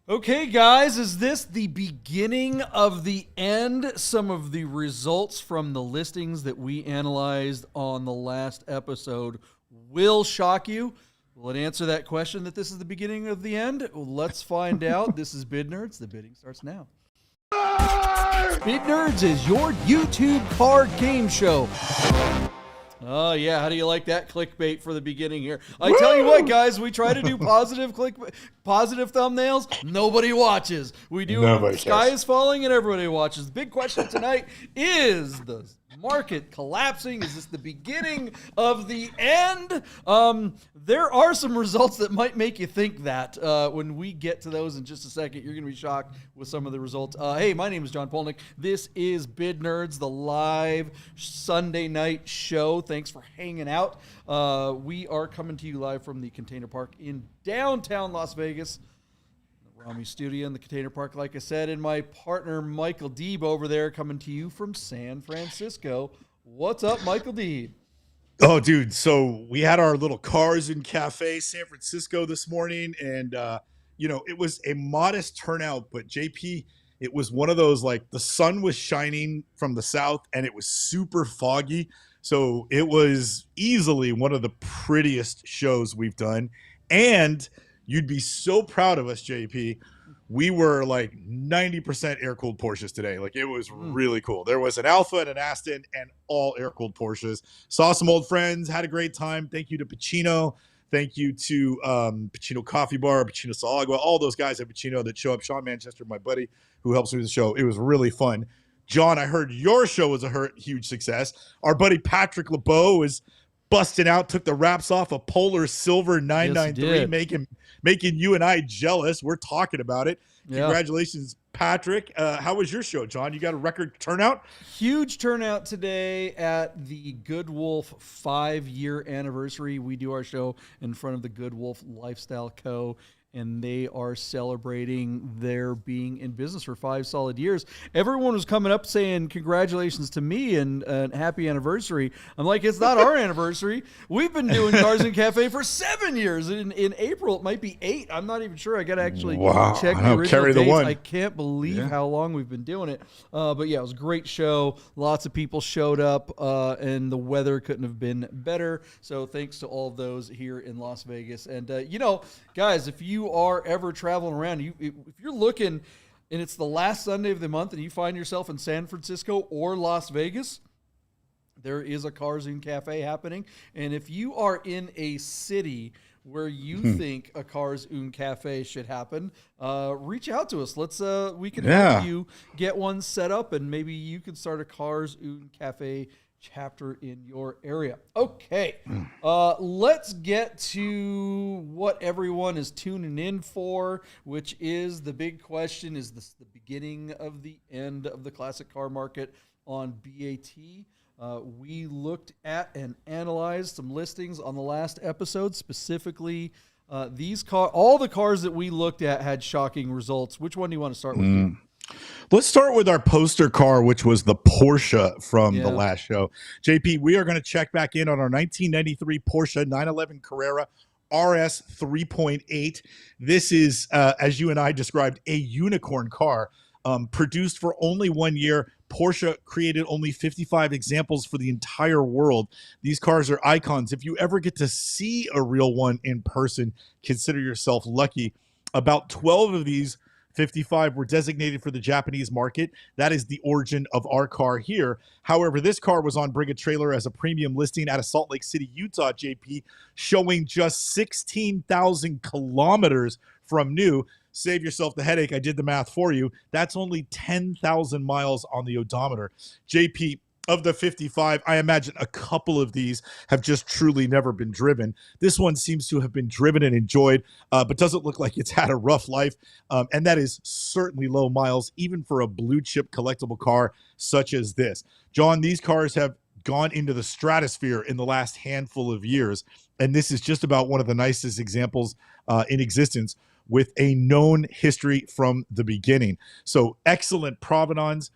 Okay, guys, is this the beginning of the end? Some of the results from the listings that we analyzed on the last episode will shock you. Will it answer that question that this is the beginning of the end? Well, let's find out. This is Bid Nerds. The bidding starts now. Bid Nerds is your YouTube card game show. Oh, yeah. How do you like that clickbait for the beginning here? I tell you what, guys, we try to do positive thumbnails. Nobody watches. We do Nobody Sky cares. is falling and everybody watches. The big question tonight is the market collapsing? Is this the beginning of the end? There are some results that might make you think that. When we get to those in just a second, you're going to be shocked with some of the results. Hey, my name is John Polnik. This is Bid Nerds, the live Sunday night show. Thanks for hanging out. We are coming to you live from the Container Park in downtown Las Vegas. The Rami Studio in the Container Park, like I said, and my partner Michael Deeb over there coming to you from San Francisco. What's up, Michael Deeb? Oh, dude. So we had our little Cars and Cafe San Francisco this morning, and, it was a modest turnout, but JP, it was one of those, like, the sun was shining from the south and it was super foggy. So it was easily one of the prettiest shows we've done. And you'd be so proud of us, JP. We were like 90% air-cooled Porsches today. Like, it was really cool. There was an Alpha and an Aston and all air-cooled Porsches. Saw some old friends, had a great time. Thank you to Pacino. Thank you to Pacino Coffee Bar, Pacino Salagua, all those guys at Pacino that show up. Sean Manchester, my buddy, who helps me with the show. It was really fun. John, I heard your show was a huge success. Our buddy Patrick LeBeau was busting out, took the wraps off a Polar Silver 993, making you and I jealous. We're talking about it. Yeah. Congratulations, Patrick. How was your show, John? You got a record turnout? Huge turnout today at the Good Wolf 5-year anniversary. We do our show in front of the Good Wolf Lifestyle Co., and they are celebrating their being in business for 5 solid years. Everyone was coming up saying congratulations to me and happy anniversary. I'm like, it's not our anniversary. We've been doing Cars and Cafe for 7 years. In April, it might be 8. I'm not even sure. I got to actually check the original dates. I can't believe how long we've been doing it. But yeah, it was a great show. Lots of people showed up, and the weather couldn't have been better. So thanks to all of those here in Las Vegas. And, guys, if you are ever traveling around, if you're looking and it's the last Sunday of the month and you find yourself in San Francisco or Las Vegas, there is a Cars and Cafe happening. And if you are in a city where you think a Cars and Cafe should happen, reach out to us. We can help you get one set up, and maybe you can start a Cars and Cafe chapter in your area. Okay, let's get to what everyone is tuning in for, which is the big question: is this the beginning of the end of the classic car market on BAT? We looked at and analyzed some listings on the last episode. Specifically, all the cars that we looked at had shocking results. Which one do you want to start with? Let's start with our poster car, which was the Porsche from the last show. JP, we are going to check back in on our 1993 Porsche 911 Carrera RS 3.8. This is, as you and I described, a unicorn car. Produced for only 1 year. Porsche created only 55 examples for the entire world. These cars are icons. If you ever get to see a real one in person, consider yourself lucky. About 12 of these 55 were designated for the Japanese market. That is the origin of our car here. However, this car was on Bring a Trailer as a premium listing out of Salt Lake City, Utah, JP, showing just 16,000 kilometers from new. Save yourself the headache. I did the math for you. That's only 10,000 miles on the odometer. JP, of the 55, I imagine a couple of these have just truly never been driven. This one seems to have been driven and enjoyed, but doesn't look like it's had a rough life. And that is certainly low miles, even for a blue chip collectible car such as this. John, these cars have gone into the stratosphere in the last handful of years. And this is just about one of the nicest examples in existence, with a known history from the beginning. So excellent provenance,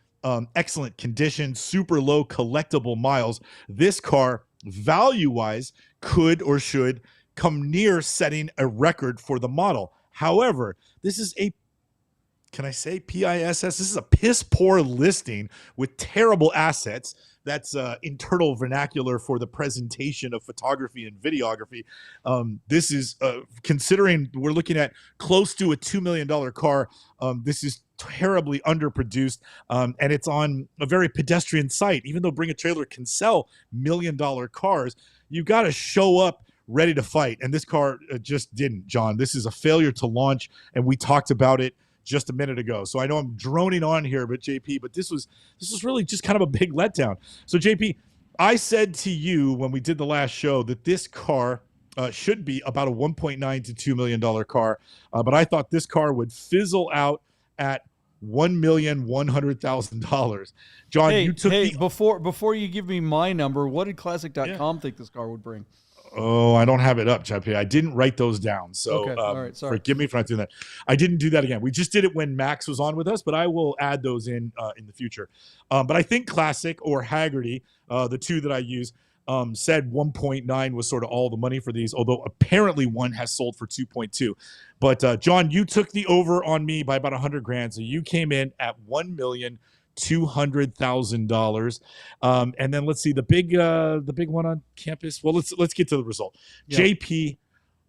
excellent condition, super low collectible miles. This car, value-wise, could or should come near setting a record for the model. However, this is a can I say PISS? This is a piss poor listing with terrible assets. That's internal vernacular for the presentation of photography and videography. This is considering we're looking at close to a $2 million car. This is terribly underproduced, and it's on a very pedestrian site. Even though Bring a Trailer can sell $1 million cars, you've got to show up ready to fight. And this car just didn't, John. This is a failure to launch, and we talked about it just a minute ago. So I know I'm droning on here, but JP, but this was really just kind of a big letdown. So JP, I said to you when we did the last show that this car should be about a $1.9 to $2 million car, but I thought this car would fizzle out at $1,100,000. John, you took before you give me my number, what did Classic.com think this car would bring? Oh, I don't have it up, JP. I didn't write those down. So okay. All right, sorry. Forgive me for not doing that. I didn't do that again. We just did it when Max was on with us, but I will add those in the future. But I think Classic or Haggerty, the two that I use, said 1.9 was sort of all the money for these, although apparently one has sold for 2.2. But John, you took the over on me by about $100,000. So you came in at $1,200,000. And then let's see the big one on campus. Well, let's get to the result. Yeah. JP,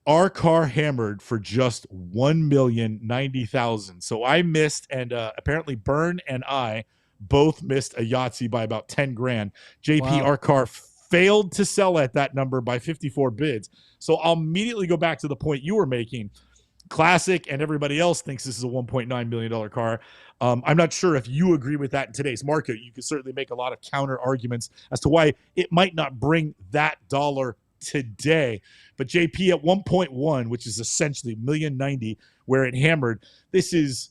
our car hammered for just $1,090,000. So I missed, and apparently Byrne and I both missed a Yahtzee by about $10,000. JP, wow. Our car failed to sell at that number by 54 bids. So I'll immediately go back to the point you were making. Classic and everybody else thinks this is a $1.9 million car. I'm not sure if you agree with that in today's market. You could certainly make a lot of counter arguments as to why it might not bring that dollar today. But JP at 1.1, which is essentially $1,090,000, where it hammered, this is,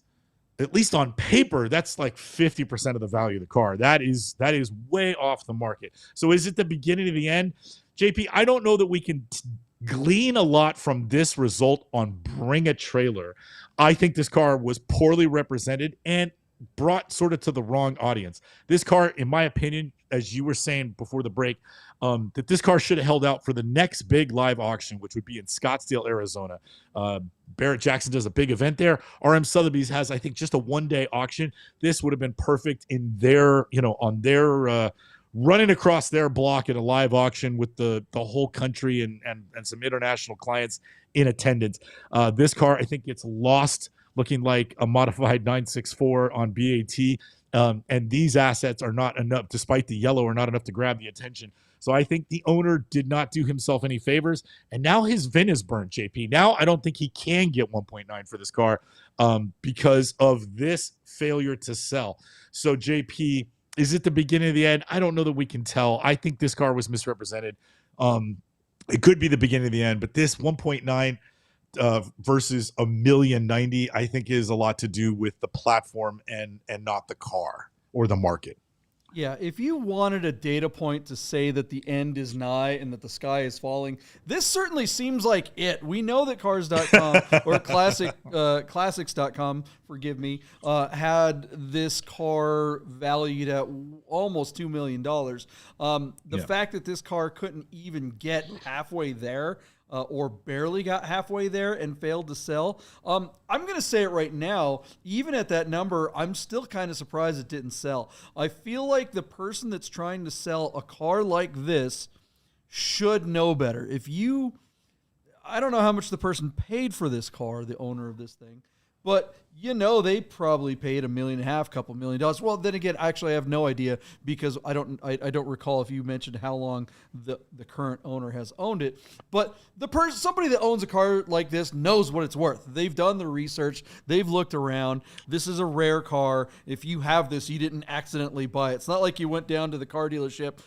at least on paper, that's like 50% of the value of the car. That is way off the market. So is it the beginning of the end? JP, I don't know that we can glean a lot from this result on Bring a Trailer. I think this car was poorly represented and brought sort of to the wrong audience. This car, in my opinion, as you were saying before the break, that this car should have held out for the next big live auction, which would be in Scottsdale, Arizona. Barrett Jackson does a big event there. RM Sotheby's has, I think, just a one-day auction. This would have been perfect in their, on their running across their block at a live auction with the whole country and some international clients in attendance. This car, I think, gets lost looking like a modified 964 on BAT. And these assets are not enough, despite the yellow, are not enough to grab the attention. So I think the owner did not do himself any favors. And now his VIN is burnt, JP. Now I don't think he can get 1.9 for this car because of this failure to sell. So JP, is it the beginning of the end? I don't know that we can tell. I think this car was misrepresented. It could be the beginning of the end, but this 1.9 versus $1,090,000, I think is a lot to do with the platform and not the car or the market. Yeah, if you wanted a data point to say that the end is nigh and that the sky is falling, this certainly seems like it. We know that cars.com or classics.com, forgive me, had this car valued at almost $2 million. The fact that this car couldn't even get halfway there or barely got halfway there and failed to sell. I'm going to say it right now, even at that number, I'm still kind of surprised it didn't sell. I feel like the person that's trying to sell a car like this should know better. I don't know how much the person paid for this car, the owner of this thing, but they probably paid $1.5 million, couple $1 million. Well, then again, actually, I have no idea because I don't recall if you mentioned how long the current owner has owned it. But somebody that owns a car like this knows what it's worth. They've done the research. They've looked around. This is a rare car. If you have this, you didn't accidentally buy it. It's not like you went down to the car dealership,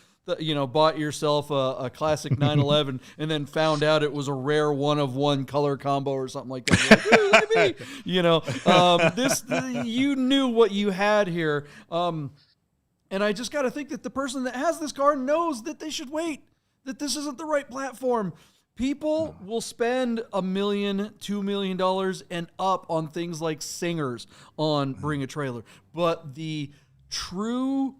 bought yourself a classic 911 and then found out it was a rare one-of-one color combo or something like that. You're like, look at me. You knew what you had here. And I just got to think that the person that has this car knows that they should wait, that this isn't the right platform. People will spend $1 million, $2 million and up on things like singers on Bring a Trailer. But the true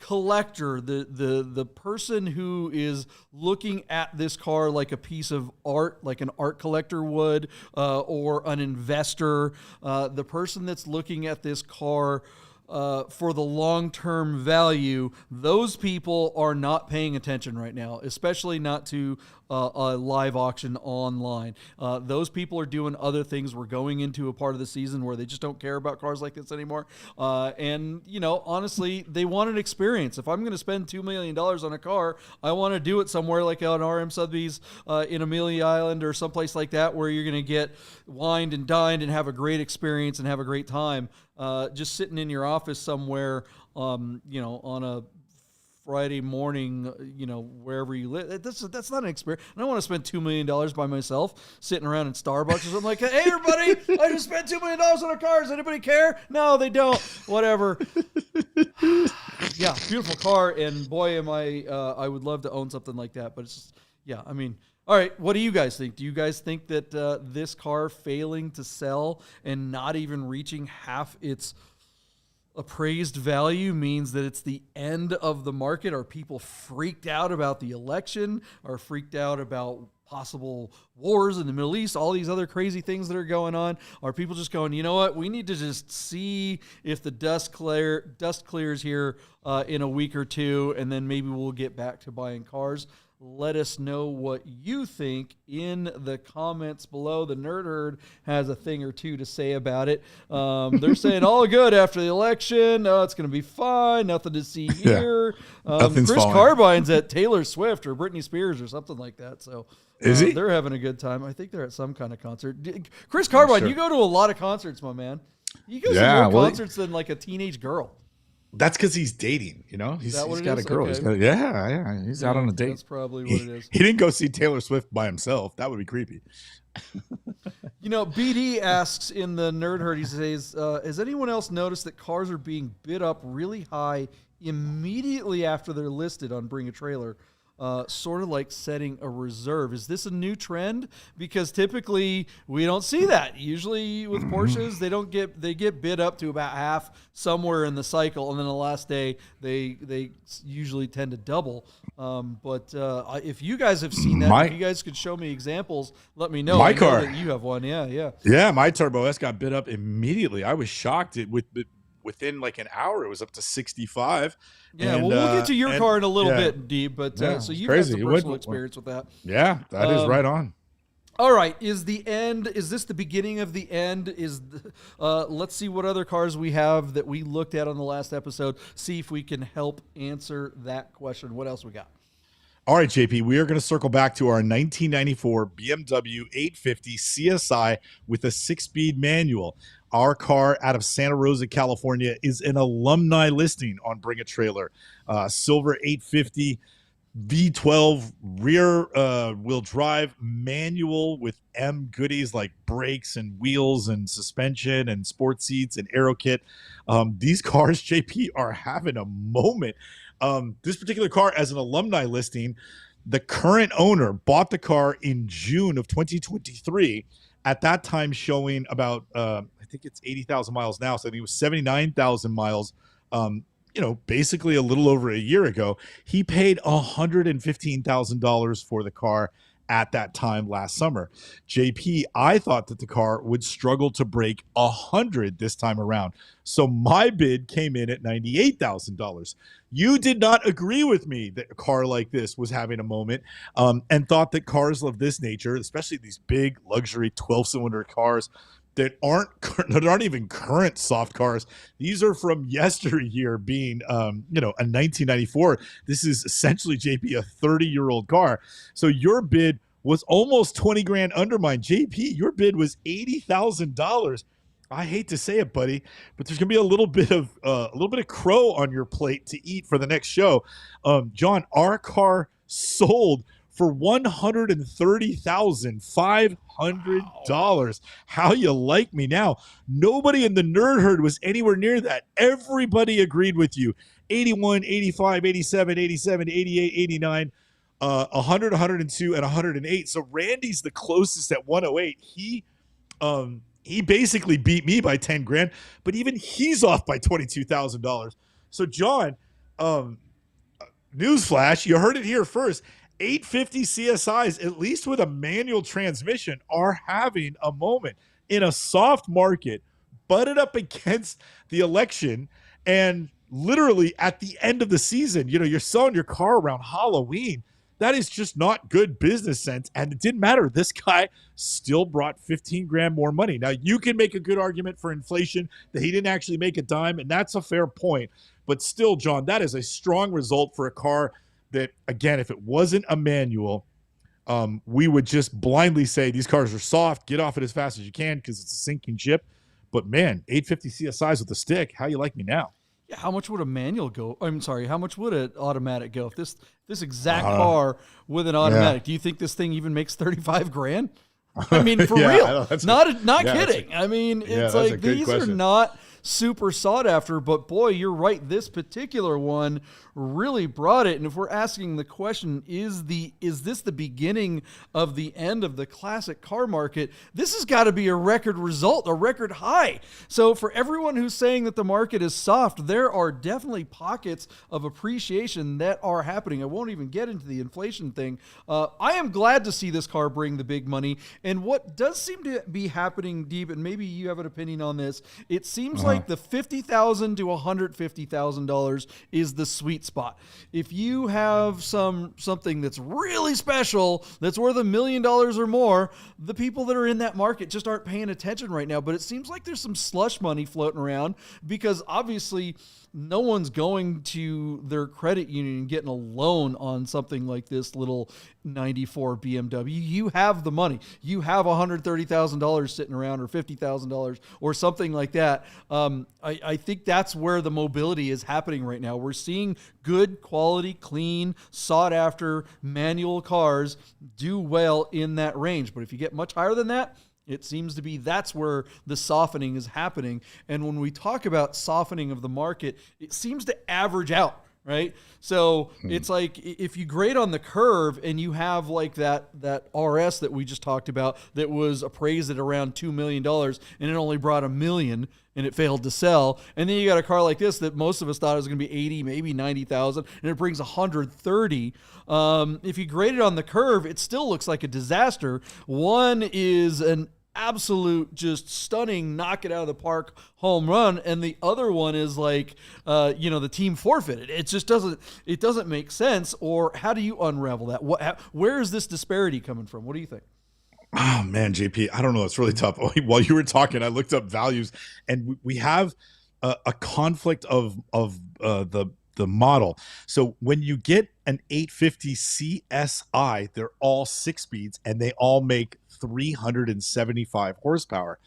collector, the person who is looking at this car like a piece of art, like an art collector would, or an investor, the person that's looking at this car for the long-term value, those people are not paying attention right now, especially not to a live auction online. Those people are doing other things. We're going into a part of the season where they just don't care about cars like this anymore. And, you know, honestly, they want an experience. If I'm going to spend $2 million on a car, I want to do it somewhere like on RM Sotheby's in Amelia Island or someplace like that, where you're going to get wined and dined and have a great experience and have a great time. Just sitting in your office somewhere, you know, on a Friday morning, you know, wherever you live. That's not an experience. I don't want to spend $2 million by myself sitting around in Starbucks or something like, hey, everybody, I just spent $2 million on a car. Does anybody care? No, they don't. Whatever. Yeah, beautiful car. And boy, am I would love to own something like that. But it's just, yeah, I mean, all right, what do you guys think? Do you guys think that this car failing to sell and not even reaching half its appraised value means that it's the end of the market? Are people freaked out about the election? Are freaked out about possible wars in the Middle East? All these other crazy things that are going on? Are people just going, you know what? We need to just see if the dust clears here in a week or two, and then maybe we'll get back to buying cars. Let us know what you think in the comments below. The Nerd Herd has a thing or two to say about it. They're saying all good after the election. Oh, it's going to be fine. Nothing to see here. Nothing's Chris falling. Carbine's at Taylor Swift or Britney Spears or something like that. So is he? They're having a good time. I think they're at some kind of concert. Chris Carbine, sure. You go to a lot of concerts, my man. You go to more concerts than like a teenage girl. That's because he's dating, you know. He's got a girl. Okay. He's out on a date. That's probably what it is. He didn't go see Taylor Swift by himself. That would be creepy. You know, BD asks in the Nerd Herd, he says, has anyone else noticed that cars are being bid up really high immediately after they're listed on Bring a Trailer? Sort of like setting a reserve. Is this a new trend? Because typically we don't see that. Usually with Porsches, they get bid up to about half somewhere in the cycle, and then the last day they usually tend to double. But if you guys have seen that, if you guys could show me examples, let me know. My car, that you have one, yeah. My Turbo S got bid up immediately. I was shocked. Within like an hour, it was up to 65. Yeah, well, we'll get to your car in a little bit, Deeb, but so you've had some personal experience with that. Yeah, that is right on. All right, is this the beginning of the end? Let's see what other cars we have that we looked at on the last episode, see if we can help answer that question. What else we got? All right, JP, we are going to circle back to our 1994 BMW 850 CSi with a 6-speed manual. Our car out of Santa Rosa, California is an alumni listing on Bring a Trailer. Silver 850 V12 rear wheel drive manual with M goodies like brakes and wheels and suspension and sport seats and aero kit. These cars, JP, are having a moment. This particular car, as an alumni listing, the current owner bought the car in June of 2023. At that time, showing about I think it's 80,000 miles now. So I think it was 79,000 miles. Basically a little over a year ago. He paid $115,000 for the car at that time last summer. JP, I thought that the car would struggle to break 100 this time around. So my bid came in at $98,000. You did not agree with me that a car like this was having a moment, and thought that cars of this nature, especially these big luxury 12-cylinder cars that aren't even current soft cars. These are from yesteryear, being a 1994. This is essentially, JP, a 30-year-old car. So your bid was almost 20 grand under mine. JP, your bid was $80,000. I hate to say it, buddy, but there's gonna be a little bit of crow on your plate to eat for the next show. John, our car sold for $130,500. How you like me now? Nobody in the Nerd Herd was anywhere near that. Everybody agreed with you. 81, 85, 87, 87, 88, 89, 100, 102, and 108. So Randy's the closest at 108. He basically beat me by 10 grand, but even he's off by $22,000. So John, Um, Newsflash, you heard it here first. 850 CSIs, at least with a manual transmission, are having a moment in a soft market, butted up against the election, and literally at the end of the season, you're selling your car around Halloween. That is just not good business sense. And it didn't matter. This guy still brought 15 grand more money. Now, you can make a good argument for inflation that he didn't actually make a dime, and that's a fair point. But still, John, that is a strong result for a car that, again, if it wasn't a manual, we would just blindly say these cars are soft, get off it as fast as you can because it's a sinking ship. But, man, 850 CSIs with a stick, how you like me now? Yeah, how much would a manual go? I'm sorry, how much would an automatic go? If this exact car with an automatic, do you think this thing even makes 35 grand? I mean, for real, not kidding. I mean, it's like these are not super sought after, but boy, you're right. This particular one really brought it. And if we're asking the question, is this the beginning of the end of the classic car market? This has got to be a record result, a record high. So for everyone who's saying that the market is soft, there are definitely pockets of appreciation that are happening. I won't even get into the inflation thing. I am glad to see this car bring the big money. And what does seem to be happening, Deeb, and maybe you have an opinion on this, it seems like the $50,000 to $150,000 is the sweet spot. If you have something that's really special, that's worth $1 million or more, the people that are in that market just aren't paying attention right now. But it seems like there's some slush money floating around because obviously no one's going to their credit union and getting a loan on something like this little 94 BMW. You have the money. You have $130,000 sitting around or $50,000 or something like that. I think that's where the mobility is happening right now. We're seeing good quality, clean, sought after manual cars do well in that range. But if you get much higher than that, it seems to be that's where the softening is happening. And when we talk about softening of the market, it seems to average out, right? So it's like if you grade on the curve and you have like that RS that we just talked about that was appraised at around $2 million and it only brought $1 million and it failed to sell. And then you got a car like this that most of us thought it was going to be 80, maybe 90,000, and it brings 130. If you grade it on the curve, it still looks like a disaster. One is an absolute just stunning knock it out of the park home run, and the other one is like the team forfeited. It just doesn't make sense. Or how do you unravel that? Where is this disparity coming from? What do you think? Oh man, JP, I don't know. It's really tough. While you were talking, I looked up values, and we have a conflict of the model. So when you get an 850 CSI, they're all 6-speeds, and they all make 375 horsepower.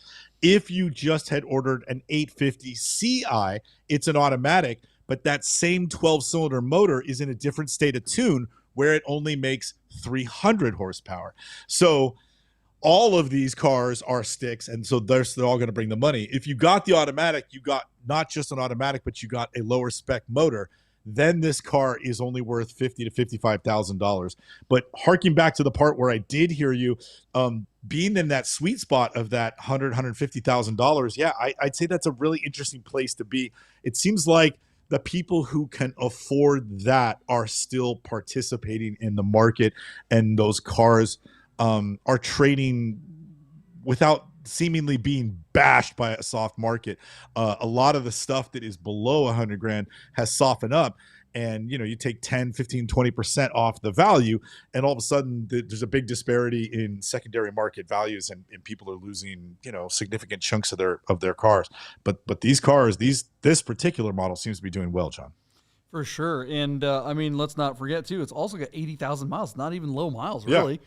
If you just had ordered an 850 CI, it's an automatic, but that same 12-cylinder motor is in a different state of tune where it only makes 300 horsepower. So all of these cars are sticks, and so they're all going to bring the money. If you got the automatic, you got not just an automatic, but you got a lower spec motor. Then this car is only worth $50,000 to $55,000. But harking back to the part where I did hear you, being in that sweet spot of that $150,000, yeah, I'd say that's a really interesting place to be. It seems like the people who can afford that are still participating in the market, and those cars are trading without seemingly being bashed by a soft market. A lot of the stuff that is below 100 grand has softened up, and you take 10, 15, 20% off the value, and all of a sudden there's a big disparity in secondary market values, and people are losing significant chunks of their cars. But these cars, this particular model seems to be doing well, John. For sure. And I mean, let's not forget too, it's also got 80,000 miles, not even low miles, really. Yeah.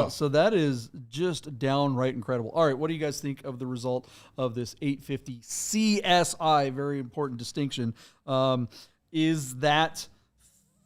So that is just downright incredible. All right, what do you guys think of the result of this 850 CSI? Very important distinction. Is that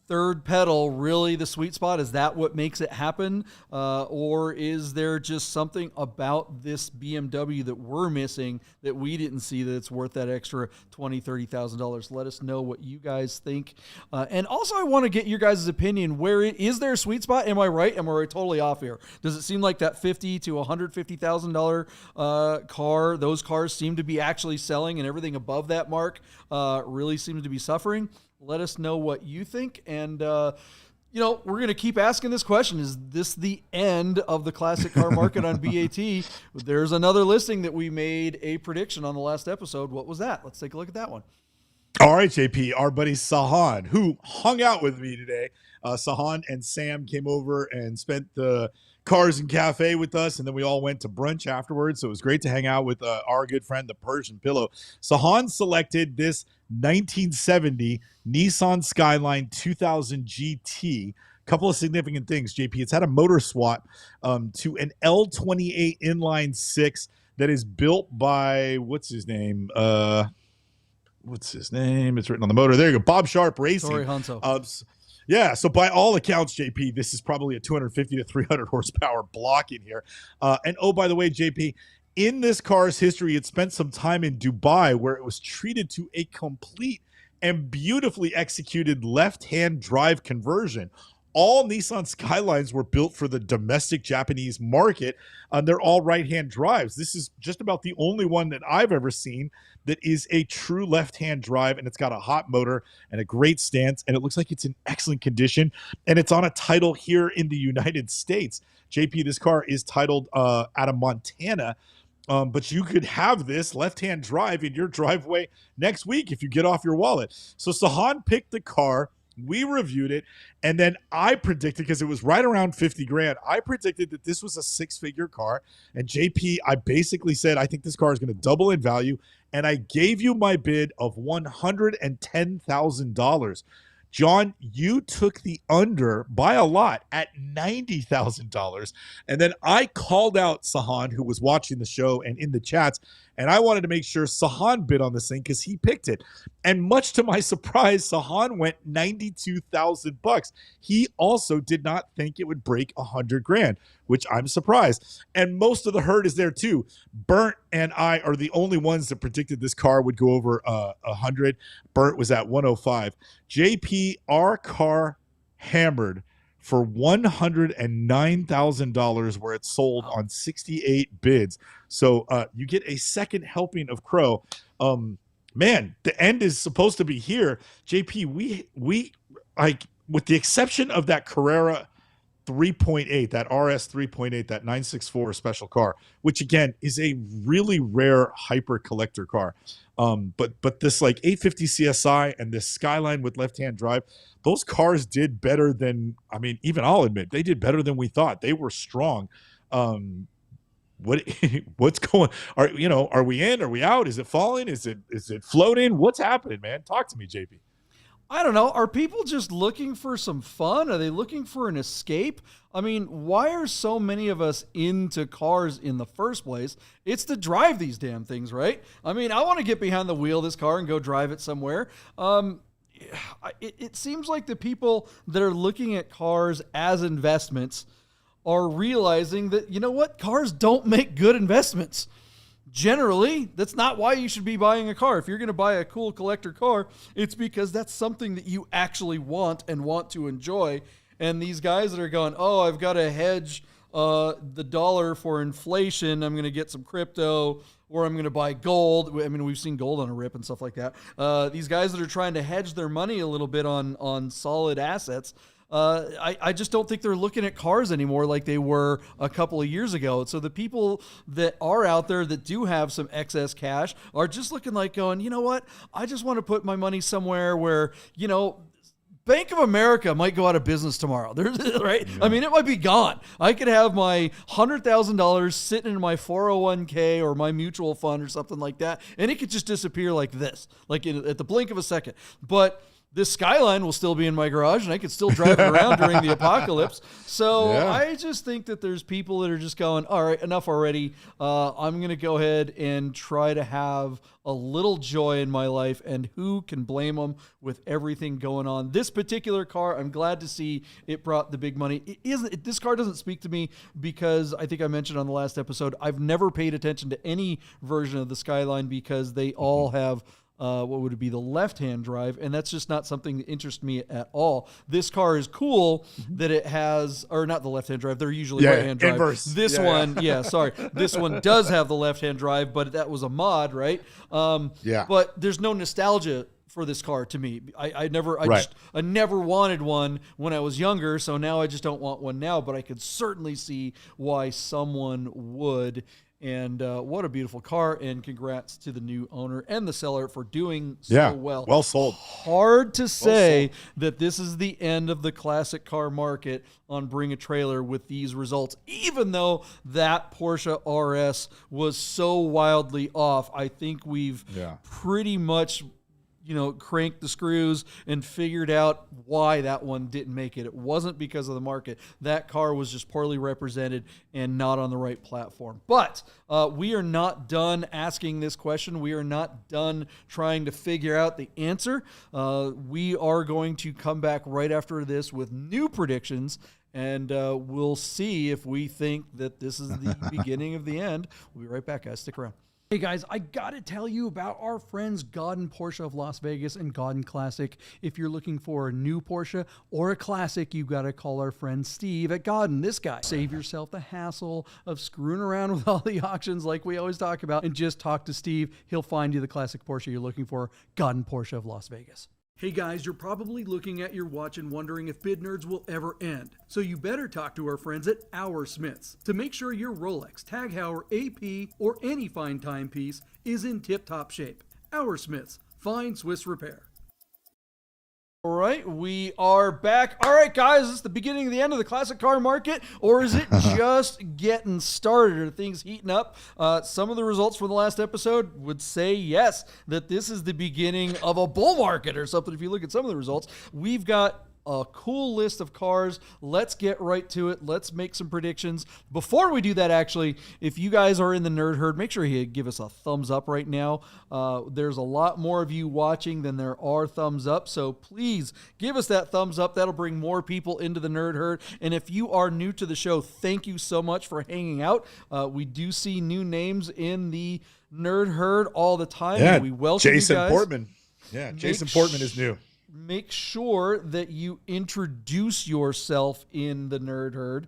third pedal really the sweet spot? Is that what makes it happen? Or is there just something about this BMW that we're missing that we didn't see that it's worth that extra $20,000, $30,000? Let us know what you guys think. And also I want to get your guys' opinion. Is there a sweet spot? Am I right? Am I totally off here? Does it seem like that $50,000 to $150,000 car, those cars seem to be actually selling, and everything above that mark really seems to be suffering? Let us know what you think. And, you know, we're going to keep asking this question. Is this the end of the classic car market on BAT? There's another listing that we made a prediction on the last episode. What was that? Let's take a look at that one. All right, JP, our buddy Sahan, who hung out with me today. Sahan and Sam came over and spent the Cars and Cafe with us, and then we all went to brunch afterwards. So it was great to hang out with our good friend, the Persian Pillow. Sahan selected this 1970 Nissan Skyline 2000 GT. Couple of significant things, JP. It's had a motor swap to an L28 inline 6 that is built by, what's his name? It's written on the motor. There you go. Bob Sharp Racing. Sorry, Hanso. Yeah, so by all accounts, JP, this is probably a 250 to 300 horsepower block in here. And oh, by the way, JP, in this car's history, it spent some time in Dubai where it was treated to a complete and beautifully executed left-hand drive conversion. All Nissan Skylines were built for the domestic Japanese market. They're all right-hand drives. This is just about the only one that I've ever seen that is a true left-hand drive, and it's got a hot motor and a great stance, and it looks like it's in excellent condition, and it's on a title here in the United States. JP, this car is titled out of Montana, but you could have this left-hand drive in your driveway next week if you get off your wallet. So Sahan picked the car. We reviewed it, and then I predicted, because it was right around 50 grand, I predicted that this was a six-figure car. And JP, I basically said, I think this car is going to double in value, and I gave you my bid of $110,000. John, you took the under by a lot at $90,000. And then I called out Sahan, who was watching the show and in the chats, and I wanted to make sure Sahan bid on this thing because he picked it. And much to my surprise, Sahan went $92,000. He also did not think it would break 100 grand, which I'm surprised. And most of the herd is there too. Burnt and I are the only ones that predicted this car would go over 100. Burnt was at 105. JP, our car hammered for $109,000 where it sold on 68 bids. So you get a second helping of crow. Man, the end is supposed to be here. JP, we like, with the exception of that Carrera 3.8, that RS 3.8, that 964 special car, which again is a really rare hyper collector car. But this like 850 CSi and this Skyline with left-hand drive, those cars did better than, I mean, even I'll admit, they did better than we thought. They were strong. What's going, are we in, are we out? Is it falling? Is it floating? What's happening, man? Talk to me, JP. I don't know. Are people just looking for some fun? Are they looking for an escape? I mean, why are so many of us into cars in the first place? It's to drive these damn things, right? I mean, I want to get behind the wheel of this car and go drive it somewhere. It seems like the people that are looking at cars as investments are realizing that, you know what? Cars don't make good investments. Generally, that's not why you should be buying a car. If you're going to buy a cool collector car, it's because that's something that you actually want and want to enjoy. And these guys that are going, oh, I've got to hedge the dollar for inflation. I'm going to get some crypto, or I'm going to buy gold. I mean, we've seen gold on a rip and stuff like that. These guys that are trying to hedge their money a little bit on solid assets, I just don't think they're looking at cars anymore like they were a couple of years ago. So the people that are out there that do have some excess cash are just looking like going, you know what? I just want to put my money somewhere where, you know, Bank of America might go out of business tomorrow. Right? Yeah. I mean, it might be gone. I could have my $100,000 sitting in my 401k or my mutual fund or something like that, and it could just disappear like this, like at the blink of a second. But this Skyline will still be in my garage, and I could still drive it around during the apocalypse. So yeah. I just think that there's people that are just going, all right, enough already. I'm going to go ahead and try to have a little joy in my life, and who can blame them with everything going on? This particular car, I'm glad to see it brought the big money. This car doesn't speak to me because I think I mentioned on the last episode, I've never paid attention to any version of the Skyline because they all have what would it be, the left-hand drive, and that's just not something that interests me at all. This car is cool that it has, or not the left-hand drive, they're usually right-hand drive. Inverse. This one, this one does have the left-hand drive, but that was a mod, right? But there's no nostalgia for this car to me. I never Right. I never wanted one when I was younger, so now I just don't want one now, but I could certainly see why someone would. And what a beautiful car, and congrats to the new owner and the seller for doing so well. Well sold. Hard to say that this is the end of the classic car market on Bring a Trailer with these results, even though that Porsche RS was so wildly off. I think we've pretty much cranked the screws and figured out why that one didn't make it. It wasn't because of the market. That car was just poorly represented and not on the right platform. But we are not done asking this question. We are not done trying to figure out the answer. We are going to come back right after this with new predictions, and we'll see if we think that this is the beginning of the end. We'll be right back, guys. Stick around. Hey guys, I gotta tell you about our friends Godden Porsche of Las Vegas and Godden Classic. If you're looking for a new Porsche or a classic, you gotta call our friend Steve at Godden, this guy. Save yourself the hassle of screwing around with all the auctions like we always talk about, and just talk to Steve. He'll find you the classic Porsche you're looking for. Godden Porsche of Las Vegas. Hey guys, you're probably looking at your watch and wondering if Bid Nerds will ever end. So you better talk to our friends at Our Smiths to make sure your Rolex, Tag Heuer, AP, or any fine timepiece is in tip-top shape. Our Smiths, fine Swiss repair. All right, we are back. All right, guys, is this the beginning of the end of the classic car market, or is it just getting started? Are things heating up? Some of the results from the last episode would say yes, that this is the beginning of a bull market or something. If you look at some of the results, we've got a cool list of cars. Let's get right to it. Let's make some predictions. Before we do that, actually, if you guys are in the nerd herd, make sure you give us a thumbs up right now. There's a lot more of you watching than there are thumbs up, so please give us that thumbs up. That'll bring more people into the nerd herd. And if you are new to the show, thank you so much for hanging out. We do see new names in the nerd herd all the time. Yeah, and we welcome Jason you guys. Portman. Yeah, Jason Portman is new. Make sure that you introduce yourself in the nerd herd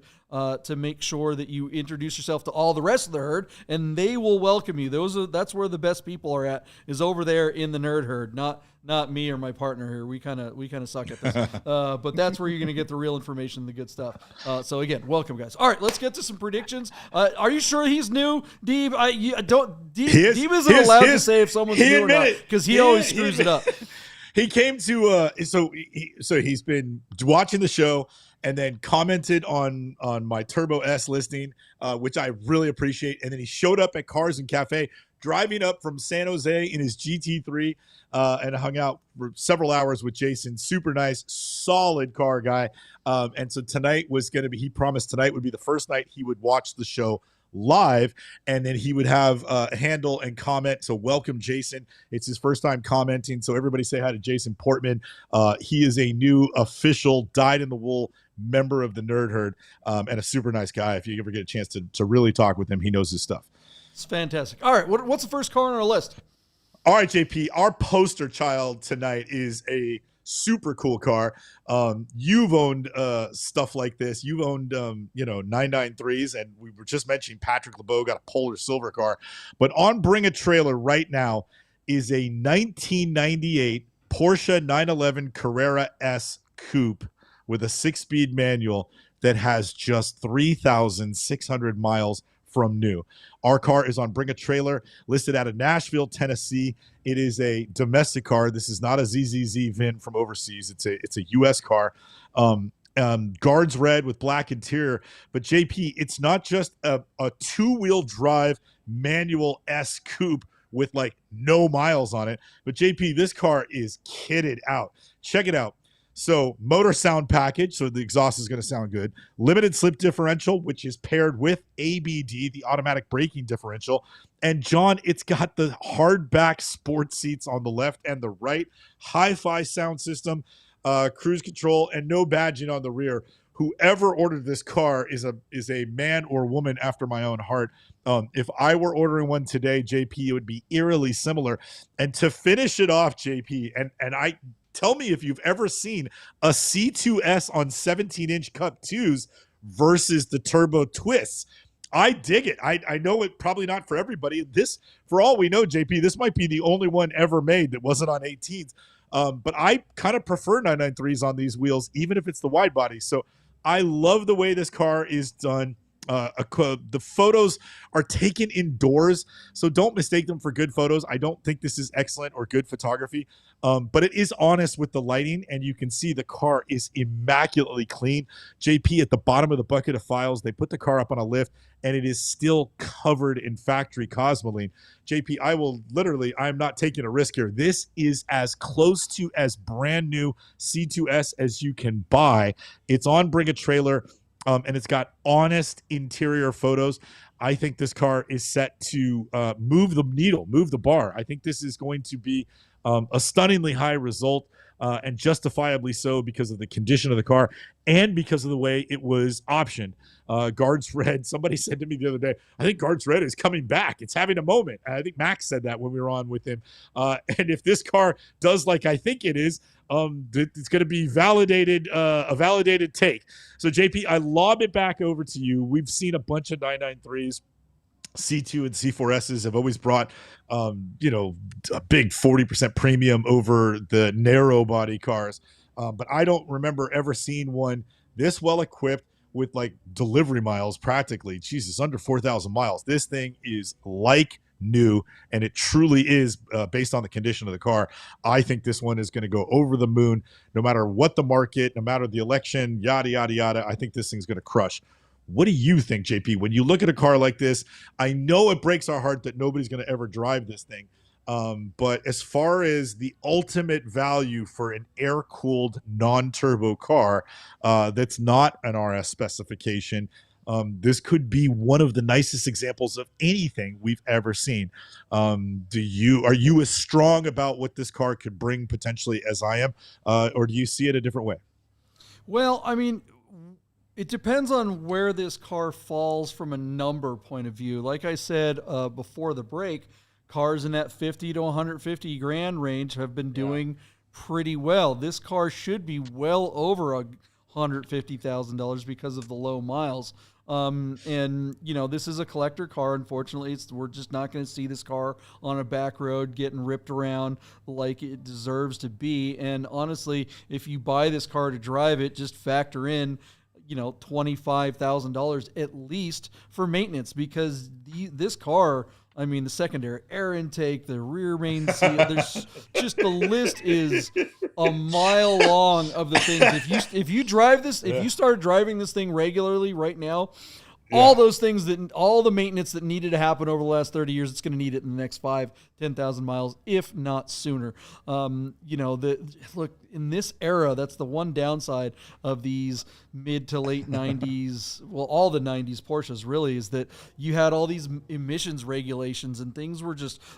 to make sure that you introduce yourself to all the rest of the herd, and they will welcome you. That's where the best people are at, is over there in the nerd herd, not me or my partner here. We kind of suck at this, but that's where you're going to get the real information, the good stuff. So again, welcome, guys. All right, let's get to some predictions. Are you sure he's new, Deeb? Deeb isn't allowed to say if someone's new or not, because he always screws it up. He came to so he's been watching the show and then commented on my Turbo S listing, which I really appreciate. And then he showed up at Cars and Cafe, driving up from San Jose in his GT3, and hung out for several hours with Jason. Super nice, solid car guy. And so tonight was going to be, he promised tonight would be the first night he would watch the show live, and then he would have a handle and comment. So welcome, Jason. It's his first time commenting, so everybody say hi to Jason Portman. He is a new official dyed-in-the-wool member of the nerd herd, and a super nice guy. If you ever get a chance to really talk with him, he knows his stuff. It's fantastic. All right, what's the first car on our list? All right, JP, our poster child tonight is a super cool car. You've owned stuff like this. You've owned 993s, and we were just mentioning Patrick LeBeau got a Polar silver car. But on Bring a Trailer right now is a 1998 Porsche 911 Carrera S Coupe with a 6-speed manual that has just 3,600 miles from new. Our car is on Bring a Trailer, listed out of Nashville, Tennessee. It is a domestic car. This is not a ZZZ VIN from overseas. It's a U.S. car. Guards red with black interior. But JP, it's not just a two-wheel drive manual S coupe with like no miles on it. But JP, this car is kitted out. Check it out. So motor sound package, so the exhaust is going to sound good. Limited slip differential, which is paired with ABD, the automatic braking differential. And John, it's got the hardback sports seats on the left and the right, hi-fi sound system, cruise control, and no badging on the rear. Whoever ordered this car is a man or woman after my own heart. If I were ordering one today, JP, it would be eerily similar. And to finish it off, JP, and I tell me if you've ever seen a C2S on 17-inch Cup 2s versus the turbo twists. I dig it. I know it probably not for everybody. This, for all we know, JP, this might be the only one ever made that wasn't on 18s. But I kind of prefer 993s on these wheels, even if it's the wide body. So I love the way this car is done. The photos are taken indoors, so don't mistake them for good photos. I don't think this is excellent or good photography, but it is honest with the lighting, and you can see the car is immaculately clean. JP, at the bottom of the bucket of files, they put the car up on a lift, and it is still covered in factory Cosmoline. JP, I'm not taking a risk here. This is as close to as brand new C2S as you can buy. It's on Bring a Trailer. And it's got honest interior photos. I think this car is set to move the needle, move the bar. I think this is going to be a stunningly high result, and justifiably so because of the condition of the car and because of the way it was optioned. Guards Red, somebody said to me the other day, I think Guards Red is coming back. It's having a moment. I think Max said that when we were on with him. And if this car does like I think it is, it's going to be a validated take. So JP, I lob it back over to you. We've seen a bunch of 993s. C2 and C4Ss have always brought, a big 40% premium over the narrow body cars. But I don't remember ever seeing one this well equipped with like delivery miles practically. Jesus, under 4,000 miles. This thing is like new, and it truly is based on the condition of the car. I think this one is going to go over the moon no matter what the market, no matter the election, yada, yada, yada. I think this thing's going to crush. What do you think, JP? When you look at a car like this, I know it breaks our heart that nobody's going to ever drive this thing. But as far as the ultimate value for an air-cooled non-turbo car that's not an RS specification, this could be one of the nicest examples of anything we've ever seen. Are you as strong about what this car could bring potentially as I am, or do you see it a different way? Well, I mean, it depends on where this car falls from a number point of view. Like I said before the break, cars in that 50 to 150 grand range have been doing pretty well. This car should be well over $150,000 because of the low miles. And this is a collector car. Unfortunately, we're just not going to see this car on a back road getting ripped around like it deserves to be. And honestly, if you buy this car to drive it, just factor in $25,000 at least for maintenance, because this car, I mean, the secondary air intake, the rear main seal, there's just, the list is a mile long of the things. If you drive this, if you started driving this thing regularly right now, all those things all the maintenance that needed to happen over the last 30 years, it's going to need it in the next 10,000 miles, if not sooner. Look, in this era, that's the one downside of these mid to late 90s, well, all the 90s Porsches really, is that you had all these emissions regulations and things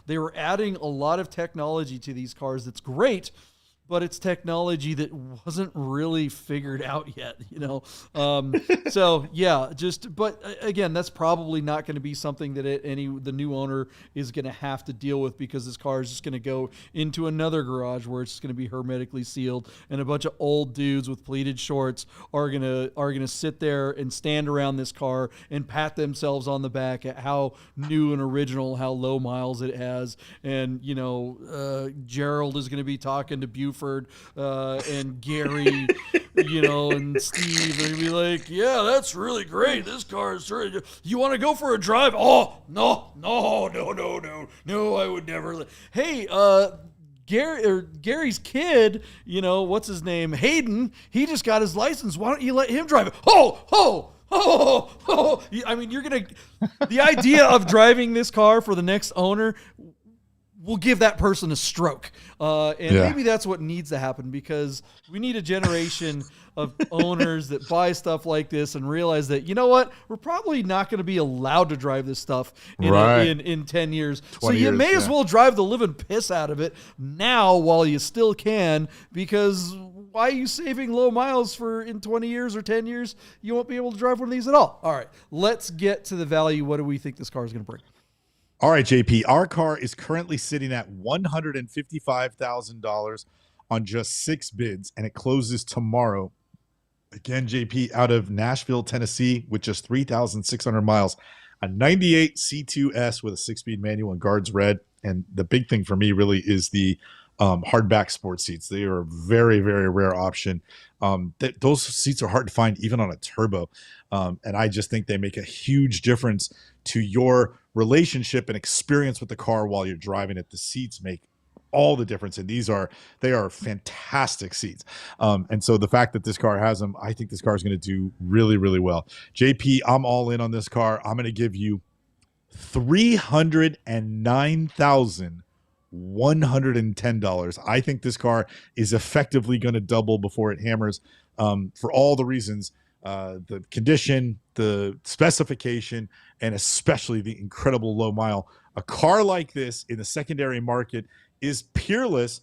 they were adding a lot of technology to these cars that's great, but it's technology that wasn't really figured out yet, but again, that's probably not going to be something that the new owner is going to have to deal with, because this car is just going to go into another garage where it's going to be hermetically sealed, and a bunch of old dudes with pleated shorts are going to sit there and stand around this car and pat themselves on the back at how new and original, how low miles it has. And, Gerald is going to be talking to Buford and Gary, and Steve, and be like, yeah, that's really great. This car is really good. You want to go for a drive? Oh, no, I would never. Hey, Gary's kid, what's his name? Hayden, he just got his license. Why don't you let him drive it? I mean, the idea of driving this car for the next owner will give that person a stroke. Maybe that's what needs to happen, because we need a generation of owners that buy stuff like this and realize that, we're probably not going to be allowed to drive this stuff in 10 years. So you may as well drive the living piss out of it now while you still can, because why are you saving low miles for in 20 years or 10 years? You won't be able to drive one of these at all. All right, let's get to the value. What do we think this car is going to bring? All right, JP, our car is currently sitting at $155,000 on just 6 bids, and it closes tomorrow. Again, JP, out of Nashville, Tennessee, with just 3,600 miles, a 98 C2S with a 6-speed manual and guards red. And the big thing for me really is the hardback sports seats. They are a very, very rare option. Those seats are hard to find even on a turbo. And I just think they make a huge difference to your relationship and experience with the car while you're driving it. The seats make all the difference, and they are fantastic seats. And so the fact that this car has them, I think this car is going to do really, really well. JP, I'm all in on this car. I'm going to give you $309,110. I think this car is effectively going to double before it hammers, for all the reasons, the condition, the specification, and especially the incredible low mile. A car like this in the secondary market is peerless.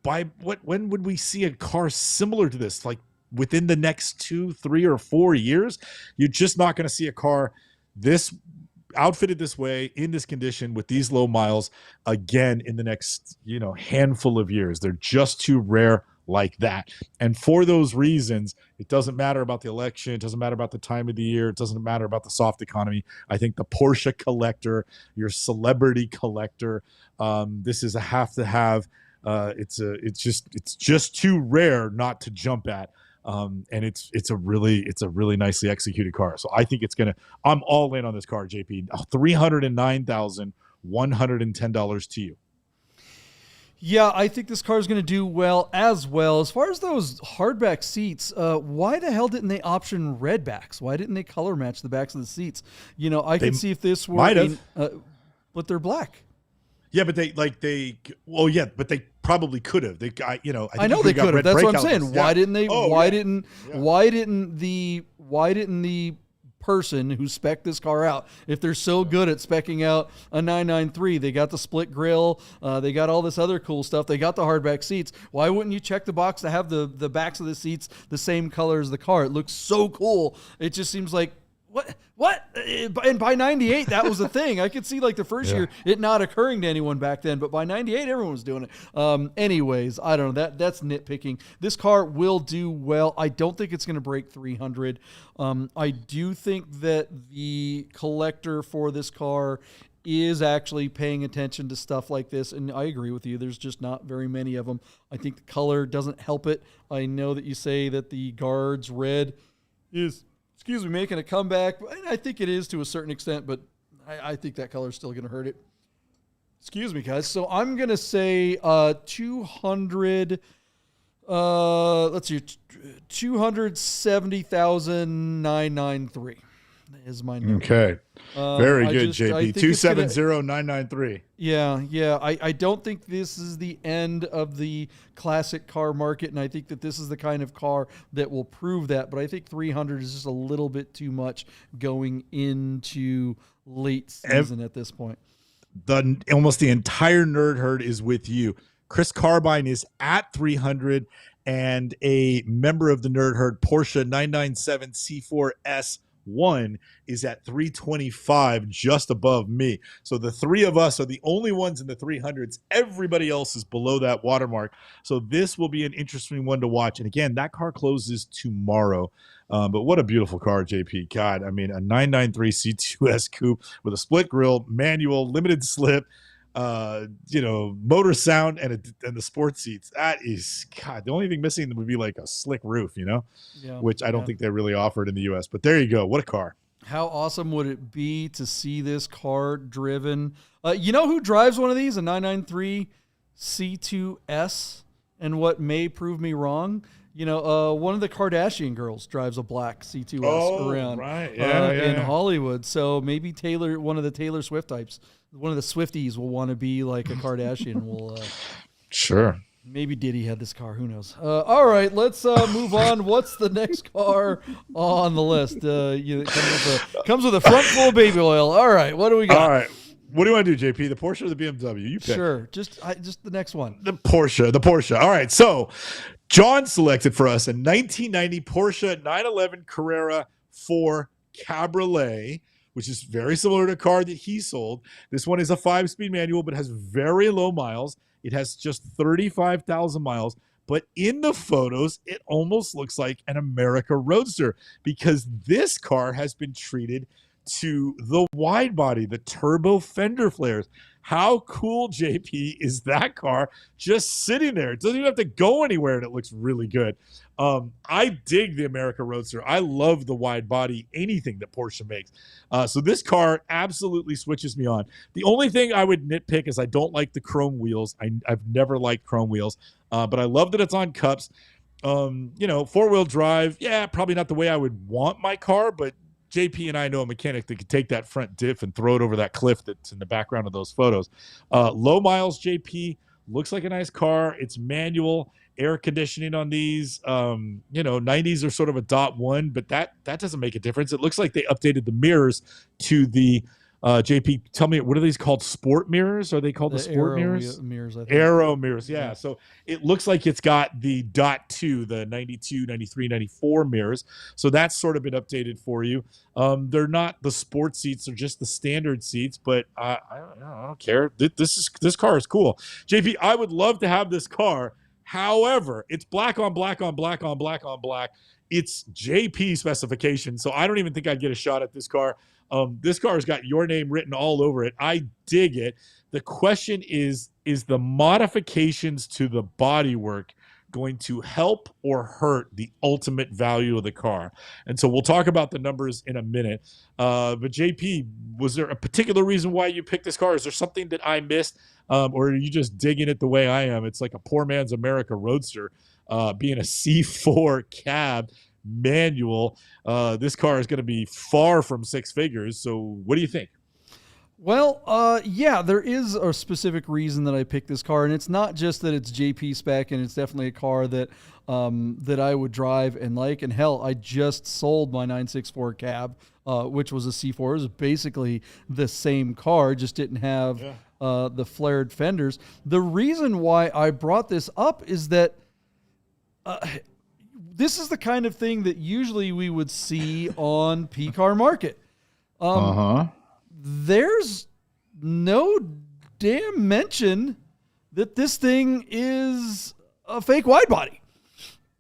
When would we see a car similar to this? Like within the next 2, 3, or 4 years? You're just not going to see a car this outfitted this way, in this condition, with these low miles again in the next handful of years. They're just too rare like that. And for those reasons, it doesn't matter about the election, it doesn't matter about the time of the year, it doesn't matter about the soft economy. I think the Porsche collector, your celebrity collector, this is a have to have. It's just too rare not to jump at. And it's a really nicely executed car. So I think I'm all in on this car, JP. $309,110 to you. Yeah, I think this car is going to do well as well. As far as those hardback seats, why the hell didn't they option red backs? Why didn't they color match the backs of the seats? I could see if this were, might have, but they're black. Yeah, but they probably could have. I know they could have. That's what I'm saying. Yeah. Why didn't they? Oh, why yeah. didn't? Yeah. Why didn't the person who spec'd this car out, if they're so good at spec'ing out a 993, they got the split grille, they got all this other cool stuff, they got the hardback seats, why wouldn't you check the box to have the backs of the seats the same color as the car? It looks so cool. It just seems like what? And by 98, that was a thing. I could see like the first year it not occurring to anyone back then, but by 98, everyone was doing it. Anyways, I don't know. That's nitpicking. This car will do well. I don't think it's going to break 300. I do think that the collector for this car is actually paying attention to stuff like this, and I agree with you. There's just not very many of them. I think the color doesn't help it. I know that you say that the guards red is making a comeback. I think it is to a certain extent, but I think that color is still going to hurt it. Excuse me, guys. So I'm going to say 200. Let's see, 270,993 is my number. Okay. Very good, JP. 270,993. Yeah. I don't think this is the end of the classic car market, and I think that this is the kind of car that will prove that. But I think 300 is just a little bit too much going into late season at this point. Almost the entire nerd herd is with you. Chris Carbine is at 300, and a member of the nerd herd, Porsche 997 C4 S1, is at 325, just above me. So the three of us are the only ones in the 300s. Everybody else is below that watermark. So this will be an interesting one to watch. And again, that car closes tomorrow. But what a beautiful car, JP. God, I mean, a 993 C2S coupe with a split grille, manual, limited slip, motor sound, and the sports seats. That is, God, the only thing missing would be like a slick roof, which I don't think they really offered in the US. But there you go. What a car. How awesome would it be to see this car driven? You know who drives one of these? A 993 C2S, and what may prove me wrong? One of the Kardashian girls drives a black C2S around right. in Hollywood. So maybe one of the Taylor Swift types, one of the Swifties will want to be like a Kardashian. Sure. Maybe Diddy had this car. Who knows? All right, let's move on. What's the next car on the list? It comes with a front full of baby oil. All right, what do we got? All right. What do you want to do, JP? The Porsche or the BMW? You pick. Sure. Just the next one. The Porsche. All right. So John selected for us a 1990 Porsche 911 Carrera 4 Cabriolet, which is very similar to a car that he sold. This one is a 5-speed manual, but has very low miles. It has just 35,000 miles. But in the photos, it almost looks like an America Roadster, because this car has been treated to the wide body, the turbo fender flares. How cool, JP, is that car just sitting there? It doesn't even have to go anywhere, and it looks really good. I dig the America Roadster. I love the wide body, anything that Porsche makes. So this car absolutely switches me on. The only thing I would nitpick is I don't like the chrome wheels. I've never liked chrome wheels, but I love that it's on cups. Four-wheel drive, yeah, probably not the way I would want my car, but JP and I know a mechanic that could take that front diff and throw it over that cliff that's in the background of those photos. Low miles, JP, looks like a nice car. It's manual, air conditioning on these. 90s are sort of a .1, but that doesn't make a difference. It looks like they updated the mirrors to the JP, tell me, what are these called? Sport mirrors? Are they called the sport mirrors? Mirrors, I think. Aero mirrors, yeah. So it looks like it's got the .2, the 92, 93, 94 mirrors. So that's sort of been updated for you. They're not the sport seats; they're just the standard seats. But I don't care. This car is cool. JP, I would love to have this car. However, it's black on black on black on black on black. It's JP specification, so I don't even think I'd get a shot at this car. This car has got your name written all over it. I dig it. The question is the modifications to the bodywork going to help or hurt the ultimate value of the car? And so we'll talk about the numbers in a minute. But JP, was there a particular reason why you picked this car? Is there something that I missed? Or are you just digging it the way I am? It's like a poor man's America Roadster, being a C4 cab manual. This car is going to be far from six figures. So what do you think? Well, yeah, there is a specific reason that I picked this car, and it's not just that it's JP spec, and it's definitely a car that that I would drive and like. And hell, I just sold my 964 cab, which was a C4. It was basically the same car, just didn't have the flared fenders. The reason why I brought this up is that this is the kind of thing that usually we would see on P-Car Market. There's no damn mention that this thing is a fake wide body.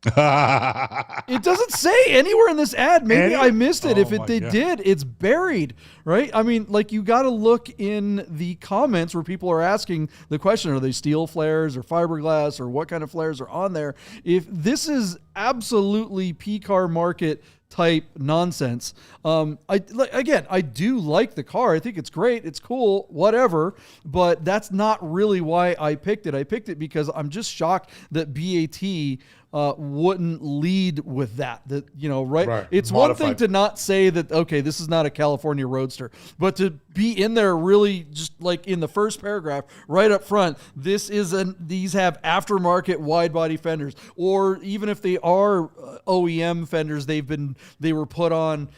It doesn't say anywhere in this ad. Maybe I missed it. If they did, it's buried, right? I mean, like, you got to look in the comments where people are asking the question, are they steel flares or fiberglass, or what kind of flares are on there? If this is absolutely P-Car Market type nonsense. I do like the car. I think it's great. It's cool, whatever, but that's not really why I picked it. I picked it because I'm just shocked that BAT wouldn't lead with that. Right? It's modified. One thing to not say that, okay, this is not a California Roadster, but to be in there really just like in the first paragraph right up front, these have aftermarket wide body fenders, or even if they are OEM fenders, they were put on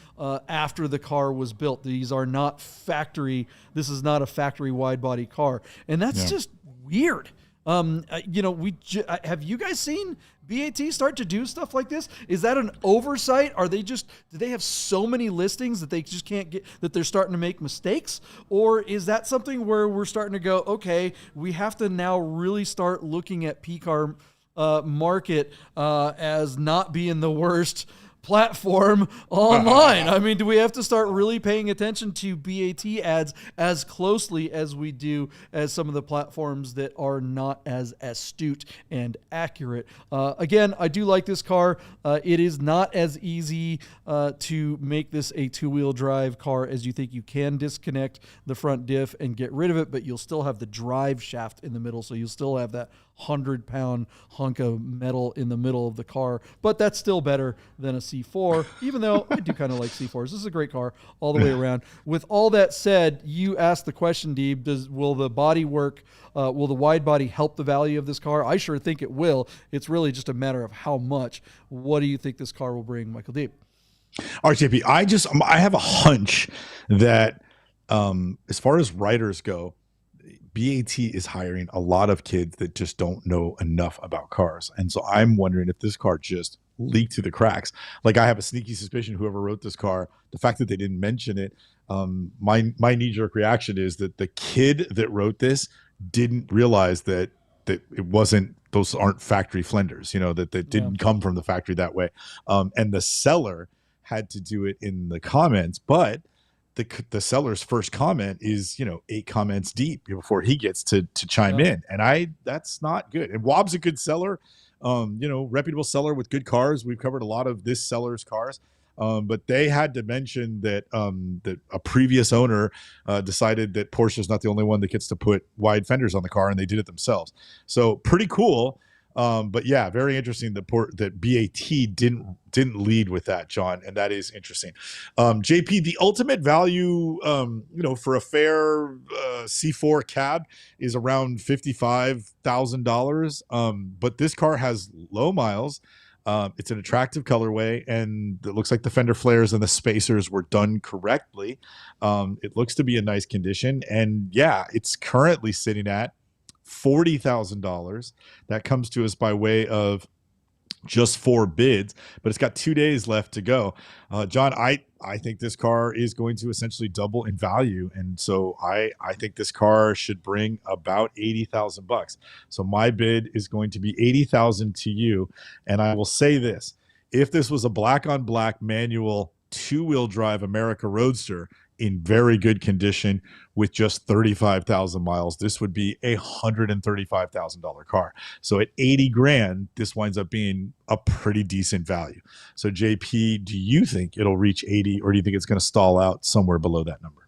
after the car was built. These are not factory. This is not a factory wide body car. And that's just weird. Have you guys seen BAT start to do stuff like this? Is that an oversight? Do they have so many listings that they just can't get, that they're starting to make mistakes? Or is that something where we're starting to go, okay, we have to now really start looking at P-Car Market as not being the worst platform online? I mean, do we have to start really paying attention to BAT ads as closely as we do as some of the platforms that are not as astute and accurate? Again, I do like this car. It is not as easy to make this a two-wheel drive car as you think. You can disconnect the front diff and get rid of it, but you'll still have the drive shaft in the middle, so you'll still have that 100-pound hunk of metal in the middle of the car, but that's still better than a C4, even though I do kind of like C4s. This is a great car all the way around. With all that said, you asked the question, Deeb, will the body work, will the wide body help the value of this car? I sure think it will. It's really just a matter of how much. What do you think this car will bring, Michael Deeb? All right, JP, I have a hunch that as far as writers go, BAT is hiring a lot of kids that just don't know enough about cars. And so I'm wondering if this car just leaked through the cracks. Like, I have a sneaky suspicion whoever wrote this car, the fact that they didn't mention it, my knee-jerk reaction is that the kid that wrote this didn't realize that it wasn't, those aren't factory fenders, that didn't come from the factory that way. And the seller had to do it in the comments, but the seller's first comment is, 8 comments deep before he gets to chime in. And that's not good. And Wobb's a good seller, reputable seller with good cars. We've covered a lot of this seller's cars. But they had to mention that that a previous owner decided that Porsche is not the only one that gets to put wide fenders on the car, and they did it themselves. So pretty cool. But yeah, very interesting that BAT didn't lead with that, John, and that is interesting. JP, the ultimate value, for a fair C4 cab is around $55,000. But this car has low miles. It's an attractive colorway, and it looks like the fender flares and the spacers were done correctly. It looks to be in nice condition, and yeah, it's currently sitting at $40,000. That comes to us by way of just 4 bids, but it's got 2 days left to go. John, I think this car is going to essentially double in value, and so I think this car should bring about $80,000. So my bid is going to be $80,000 to you, and I will say this: if this was a black on black manual 2-wheel drive America Roadster in very good condition with just 35,000 miles, this would be a $135,000 car. So at 80 grand, this winds up being a pretty decent value. So JP, do you think it'll reach 80, or do you think it's going to stall out somewhere below that number?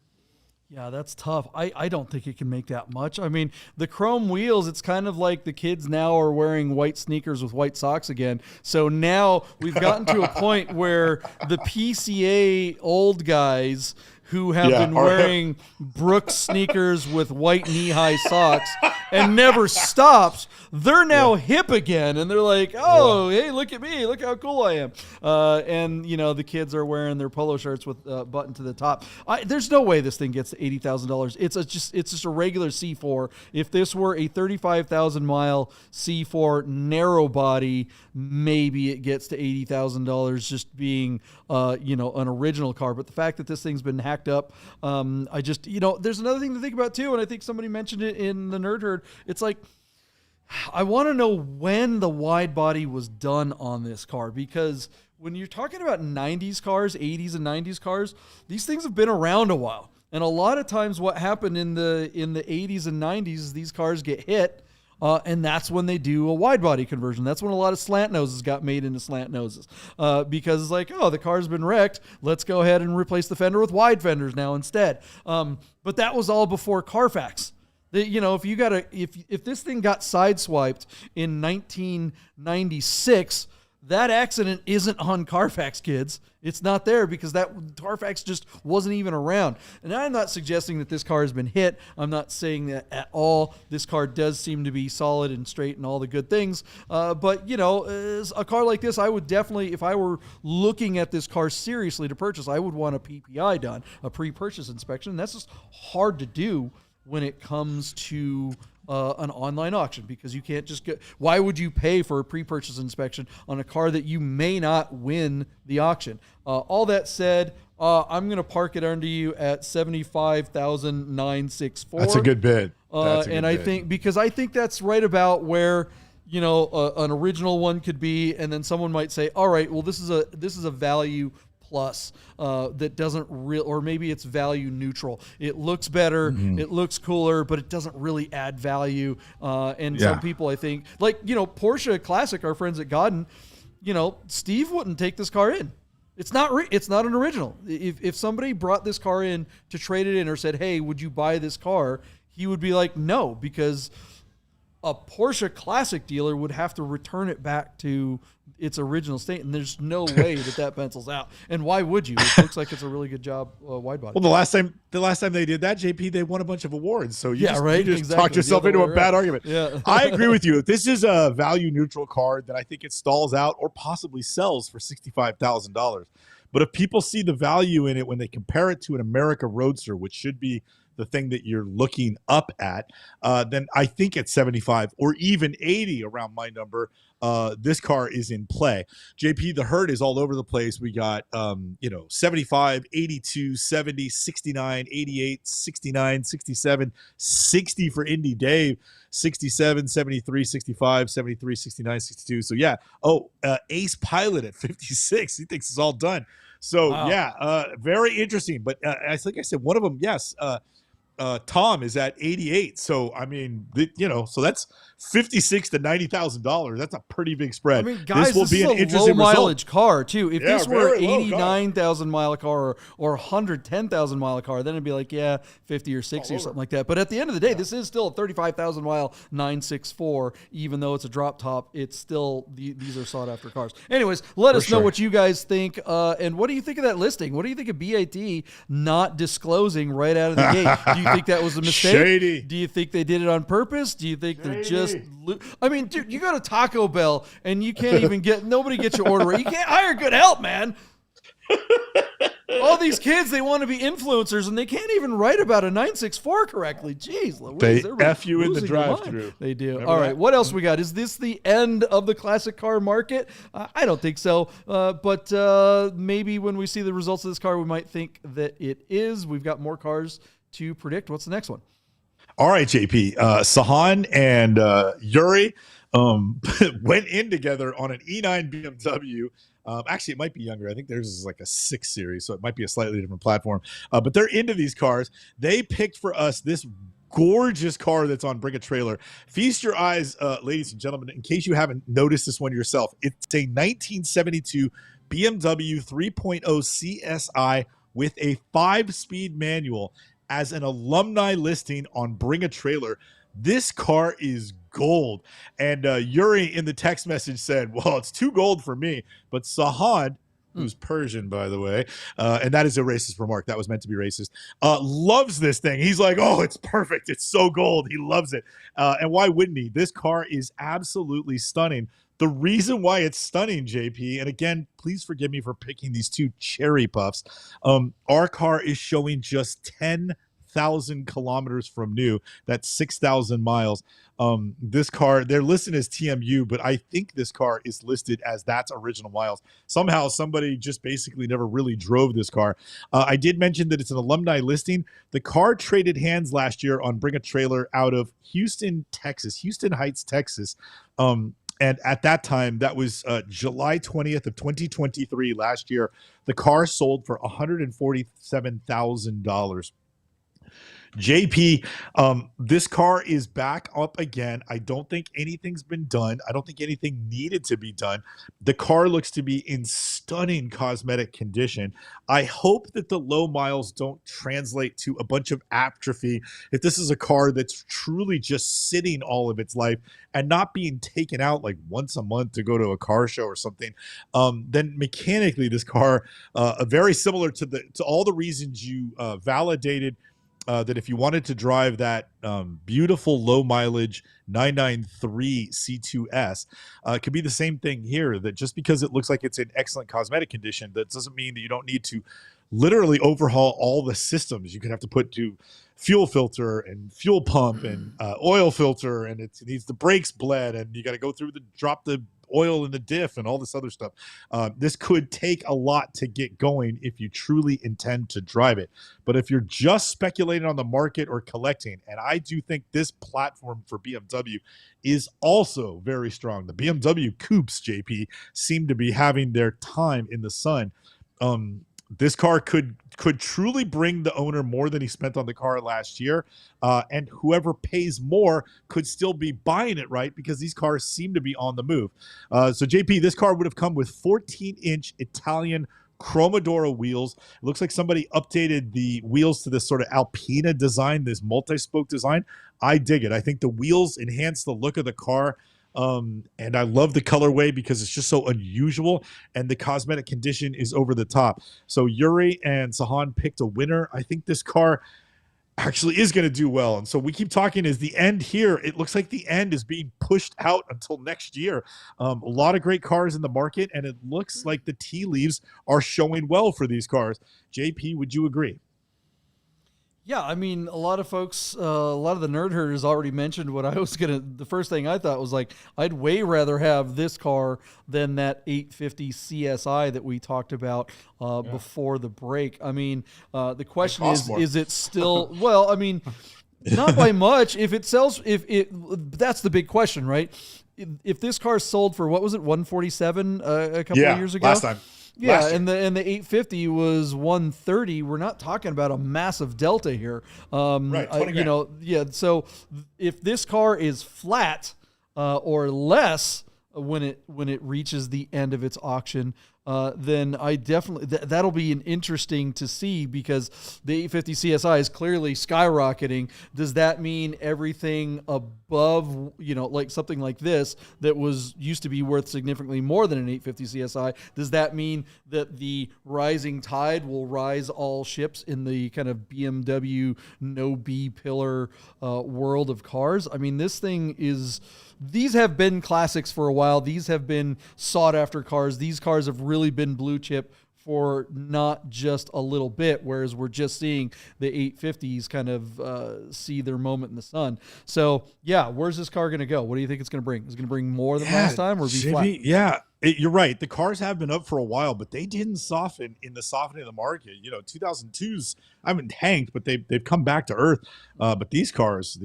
Yeah, that's tough. I don't think it can make that much. I mean, the chrome wheels, it's kind of like the kids now are wearing white sneakers with white socks again. So now we've gotten to a point where the PCA old guys who have been wearing Brooks sneakers with white knee-high socks and never stops, they're now hip again, and they're like, oh, hey, look at me, look how cool I am. And the kids are wearing their polo shirts with a button to the top. There's no way this thing gets to $80,000. It's just a regular C4. If this were a 35,000 mile C4 narrow body, maybe it gets to $80,000 just being an original car. But the fact that this thing's been hacked up, there's another thing to think about too, and I think somebody mentioned it in the Nerd Herd. It's like, I want to know when the wide body was done on this car, because when you're talking about 90s cars, 80s and 90s cars, these things have been around a while. And a lot of times what happened in the 80s and 90s is these cars get hit, and that's when they do a wide body conversion. That's when a lot of slant noses got made into slant noses, because it's like, oh, the car's been wrecked. Let's go ahead and replace the fender with wide fenders now instead. But that was all before Carfax. If this thing got sideswiped in 1996, that accident isn't on Carfax, kids. It's not there because that Carfax just wasn't even around. And I'm not suggesting that this car has been hit. I'm not saying that at all. This car does seem to be solid and straight and all the good things. But a car like this, I would definitely, if I were looking at this car seriously to purchase, I would want a PPI done, a pre-purchase inspection. And that's just hard to do when it comes to an online auction, because you can't just get. Why would you pay for a pre-purchase inspection on a car that you may not win the auction? All that said, I'm going to park it under you at $75,964. That's a good bid. I think that's right about where an original one could be, and then someone might say, all right, well, this is a value plus that doesn't or maybe it's value neutral. It looks better, it looks cooler, but it doesn't really add value. Some people, I think, like Porssche Classic, our friends at Godden, Steve wouldn't take this car in. It's not an original. If somebody brought this car in to trade it in or said, hey, would you buy this car? He would be like, no, because a Porsche Classic dealer would have to return it back to its original state, and there's no way that pencils out. And why would you? It looks like it's a really good job wide body. Well, the last time they did that, JP, they won a bunch of awards. So you just exactly. talked yourself into a bad argument. Yeah. I agree with you. If this is a value neutral car, then I think it stalls out or possibly sells for $65,000. But if people see the value in it when they compare it to an America Roadster, which should be the thing that you're looking up at, then I think at 75 or even 80 around my number, this car is in play. JP, the herd is all over the place. We got 75, 82, 70, 69, 88, 69, 67, 60 for Indy Dave, 67, 73, 65, 73, 69, 62. So yeah. Ace Pilot at 56. He thinks it's all done. So Wow. yeah, very interesting. But I think I said one of them, yes. Tom is at 88. So I mean, so that's $56,000 to $90,000. That's a pretty big I spread. mean, This guys, will this be is an a interesting low result. mileage car too. If Yeah, this were very low car. 89,000 mile car or 110,000 mile car, then it'd be like, yeah, 50 or 60 or something like that. But at the end of the day, this is still a 35,000 mile 964. Even though it's a drop top, it's still these are sought after cars. Anyways, let us know what you guys think. And what do you think of that listing? What do you think of BAT not disclosing right out of the gate? Do you think that was a mistake? Shady. Do you think they did it on purpose? Do you think they're just? I mean, dude, you go to Taco Bell and you can't even nobody gets your order right. You can't hire good help, man. All these kids, they want to be influencers and they can't even write about a 964 correctly. Jeez, Louise, they F you in the drive-thru. They do. Remember All right, that? what else we got? Is this the end of the classic car market? I don't think so. But maybe when we see the results of this car, we might think that it is. We've got more cars to predict. What's the next one? All right, JP. Sahan and Yuri went in together on an E9 BMW. Actually, it might be younger. I think theirs is like a 6 Series, so it might be a slightly different platform. But they're into these cars. They picked for us this gorgeous car that's on Bring a Trailer. Feast your eyes, ladies and gentlemen, in case you haven't noticed this one yourself. It's a 1972 BMW 3.0 CSi with a 5-speed manual as an alumni listing on Bring a Trailer. This car is gold. And Yuri in the text message said, well, it's too gold for me. But Sahan, who's Persian, by the way, and that is a racist remark. That was meant to be racist, loves this thing. He's like, oh, it's perfect. It's so gold. He loves it. And why wouldn't he? This car is absolutely stunning. The reason why it's stunning, JP, and again, please forgive me for picking these two cherry puffs. Our car is showing just 10,000 kilometers from new. That's 6,000 miles. This car, they're listed as TMU, but I think this car is listed as that's original miles. Somehow somebody just basically never really drove this car. I did mention that it's an alumni listing. The car traded hands last year on Bring a Trailer out of Houston, Heights, Texas. And at that time, that was July 20th of 2023 last year. The car sold for $147,000. JP, this car is back up again. I don't think anything's been done. I don't think anything needed to be done. The car looks to be in stunning cosmetic condition. I hope that the low miles don't translate to a bunch of atrophy. If this is a car that's truly just sitting all of its life and not being taken out like once a month to go to a car show or something, then mechanically this car, very similar to all the reasons you validated that if you wanted to drive that beautiful low mileage 993 C2S, it could be the same thing here, that just because it looks like it's in excellent cosmetic condition, that doesn't mean that you don't need to literally overhaul all the systems. You could have to put to fuel filter and fuel pump and oil filter, and it needs the brakes bled, and you got to go through drop the oil in the diff and all this other stuff. This could take a lot to get going if you truly intend to drive it. But if you're just speculating on the market or collecting, and I do think this platform for BMW is also very strong. The BMW coupes, JP, seem to be having their time in the sun. This car could truly bring the owner more than he spent on the car last year. And whoever pays more could still be buying it, right? Because these cars seem to be on the move. So JP, this car would have come with 14-inch Italian Cromodoro wheels. It looks like somebody updated the wheels to this sort of Alpina design, this multi-spoke design. I dig it. I think the wheels enhance the look of the car. And I love the colorway because it's just so unusual, and the cosmetic condition is over the top. So Yuri and Sahan picked a winner. I think this car actually is going to do well. And so we keep talking, is the end here? It looks like the end is being pushed out until next year. A lot of great cars in the market, and it looks like the tea leaves are showing well for these cars. JP, would you agree? Yeah, I mean, a lot of folks, a lot of the nerd herders already mentioned what I was the first thing I thought was like, I'd way rather have this car than that 850 CSi that we talked about before the break. I mean, the question is it still, well, I mean, not by much. If it sells, that's the big question, right? If this car sold for, what was it, 147 a couple of years ago? Last time. Yeah, and the 850 was 130. We're not talking about a massive delta here. Right, 20 grand. Yeah. So if this car is flat or less when it reaches the end of its auction, then I definitely that'll be an interesting to see, because the 850 CSi is clearly skyrocketing. Does that mean everything above, like something like this that used to be worth significantly more than an 850 CSi? Does that mean that the rising tide will rise all ships in the kind of BMW no B pillar world of cars? I mean, these have been classics for a while. These have been sought after cars. These cars have really been blue chip for not just a little bit, whereas we're just seeing the 850s kind of see their moment in the sun. So, yeah, where's this car going to go? What do you think it's going to bring? Is it going to bring more than last time, or be flat? Yeah, you're right. The cars have been up for a while, but they didn't soften in the softening of the market. 2002s, I haven't tanked, but they've come back to earth. But these cars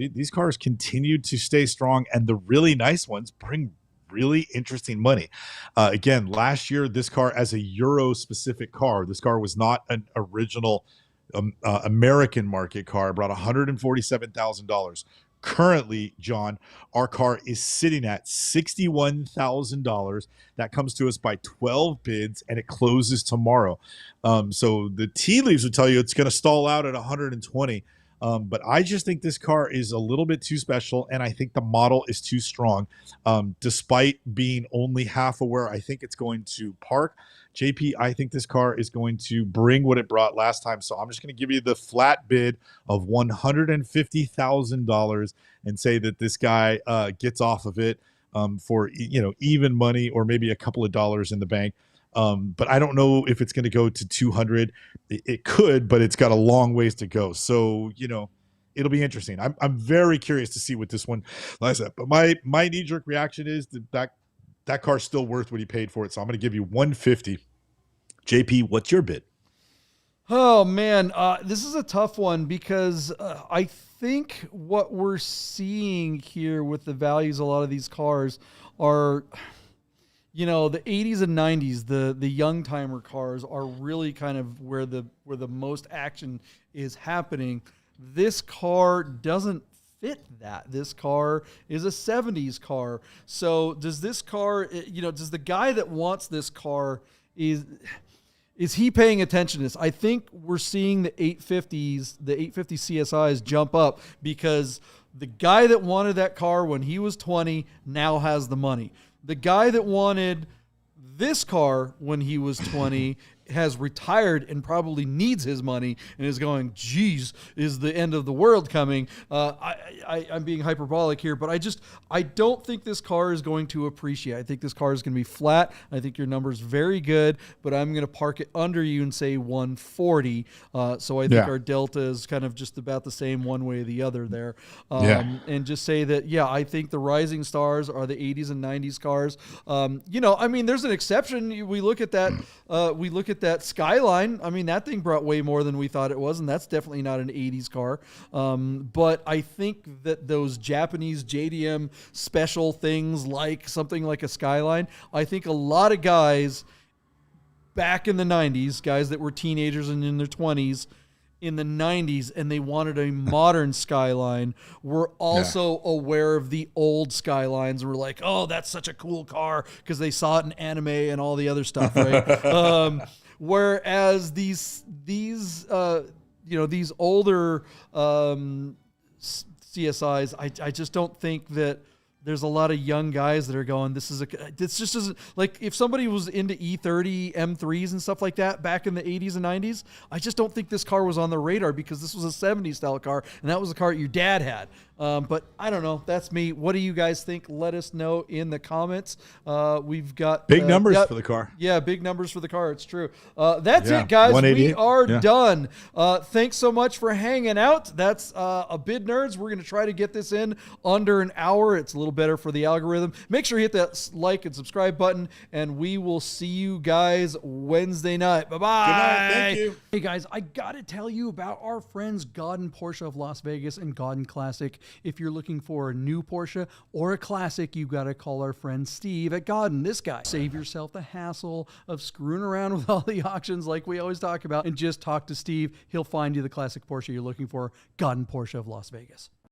continued to stay strong, and the really nice ones bring really interesting money. Again, last year, this car, as a Euro-specific car, this car was not an original American market car, brought $147,000. Currently, John, our car is sitting at $61,000. That comes to us by 12 bids, and it closes tomorrow. So the tea leaves would tell you it's going to stall out at 120. But I just think this car is a little bit too special, and I think the model is too strong. Despite being only half of where I think it's going to park, JP, I think this car is going to bring what it brought last time. So I'm just going to give you the flat bid of $150,000 and say that this guy gets off of it for even money, or maybe a couple of dollars in the bank. But I don't know if it's going to go to 200. It could, but it's got a long ways to go. So, it'll be interesting. I'm very curious to see what this one lies at. But my knee-jerk reaction is that car's still worth what he paid for it. So I'm going to give you 150. JP, what's your bid? Oh, man. This is a tough one, because I think what we're seeing here with the values of a lot of these cars are... the 80s and 90s, the young timer cars are really kind of where the most action is happening. This car doesn't fit that. This car is a 70s car. So does this car, does the guy that wants this car, is he paying attention to this? I think we're seeing the 850s, the 850 CSIs jump up because the guy that wanted that car when he was 20 now has the money. The guy that wanted this car when he was 20 has retired and probably needs his money and is going, geez, is the end of the world coming? I'm being hyperbolic here, but I don't think this car is going to appreciate. I think this car is going to be flat. I think your number's very good, but I'm going to park it under you and say 140. So I think our delta is kind of just about the same one way or the other there. And just say that, I think the rising stars are the 80s and 90s cars. There's an exception. We look at that Skyline. I mean, that thing brought way more than we thought it was, and that's definitely not an 80s car. But I think that those Japanese JDM special things, like something like a Skyline, I think a lot of guys back in the 90s, guys that were teenagers and in their 20s, in the 90s, and they wanted a modern Skyline, were also aware of the old Skylines and were like, oh, that's such a cool car, because they saw it in anime and all the other stuff, right? Whereas these older CSIs, I just don't think that there's a lot of young guys that are going, this just isn't, like, if somebody was into E30 M3s and stuff like that back in the 80s and 90s, I just don't think this car was on the radar, because this was a 70s style car, and that was the car your dad had. But I don't know. That's me. What do you guys think? Let us know in the comments. We've got big numbers for the car. Yeah, big numbers for the car. It's true. That's it, guys. We are done. Thanks so much for hanging out. That's a Bid Nerds. We're going to try to get this in under an hour. It's a little little better for the algorithm. Make sure you hit that like and subscribe button, and we will see you guys Wednesday night. Bye-bye. Good night. Thank you. Hey, guys, I got to tell you about our friends Godden Porsche of Las Vegas and Godden Classic. If you're looking for a new Porsche or a classic, you got to call our friend Steve at Godden. This guy. Save yourself the hassle of screwing around with all the auctions like we always talk about, and just talk to Steve. He'll find you the classic Porsche you're looking for. Godden Porsche of Las Vegas.